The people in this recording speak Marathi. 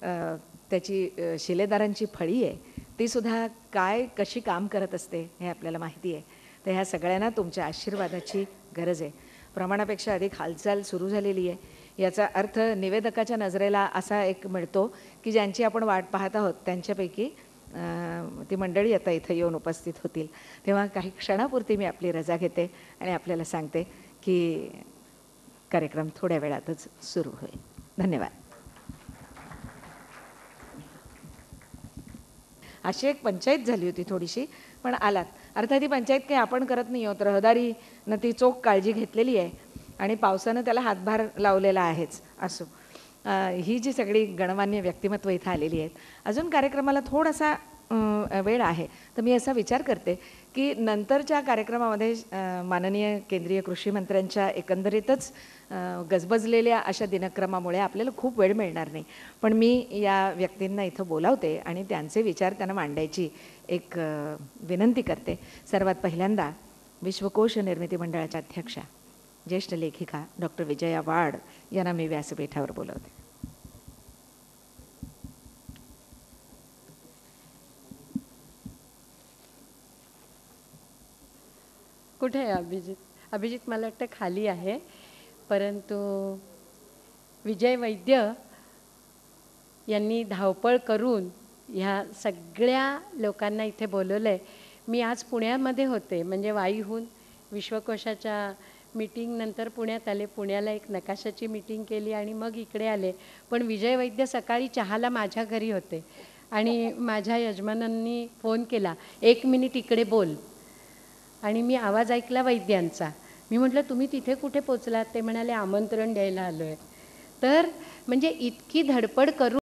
त्याची शिलेदारांची फळी आहे तीसुद्धा काय कशी काम करत असते हे आपल्याला माहिती आहे. तर ह्या सगळ्यांना तुमच्या आशीर्वादाची गरज आहे. प्रमाणापेक्षा अधिक हालचाल सुरू झालेली आहे. याचा अर्थ निवेदकाच्या नजरेला असा एक मिळतो की ज्यांची आपण वाट पाहत आहोत त्यांच्यापैकी ती मंडळी आता इथं येऊन उपस्थित होतील. तेव्हा काही क्षणापुरती मी आपली रजा घेते आणि आपल्याला सांगते की कार्यक्रम थोड्या वेळातच सुरू होईल. धन्यवाद. अशी एक पंचायत झाली होती थोडीशी, पण आलात. अर्थात ही पंचायत काही आपण करत नाही आहोत. रहदारीनं ती चोख काळजी घेतलेली आहे आणि पावसानं त्याला हातभार लावलेला आहेच. असो, ही जी सगळी गणमान्य व्यक्तिमत्व इथं आलेली आहेत. अजून कार्यक्रमाला थोडासा वेळ आहे, तर मी असा विचार करते की नंतरच्या कार्यक्रमामध्ये माननीय केंद्रीय कृषी मंत्र्यांच्या एकंदरीतच गजबजलेल्या अशा दिनक्रमामुळे आपल्याला खूप वेळ मिळणार नाही. पण मी या व्यक्तींना इथं बोलावते आणि त्यांचे विचार त्यांना मांडायची एक विनंती करते. सर्वात पहिल्यांदा विश्वकोश निर्मिती मंडळाच्या अध्यक्षा ज्येष्ठ लेखिका डॉक्टर विजया वाड यांना मी व्यासपीठावर बोलावते. कुठे आहे अभिजित? अभिजित मला वाटतं खाली आहे, परंतु विजय वैद्य यांनी धावपळ करून ह्या सगळ्या लोकांना इथे बोलवलं आहे. मी आज पुण्यामध्ये होते, म्हणजे वाईहून विश्वकोशाच्या मीटिंगनंतर पुण्यात आले. पुण्याला एक नकाशाची मीटिंग केली आणि मग इकडे आले. पण विजय वैद्य सकाळी चहाला माझ्या घरी होते आणि माझ्या यजमानांनी फोन केला, 1 मिनिट इकडे बोल. आणि मी आवाज ऐकला वैद्यांचा. मी म्हटलं तुम्ही तिथे कुठे पोचलात? ते म्हणाले आमंत्रण द्यायला आलो आहे. तर म्हणजे इतकी धडपड करून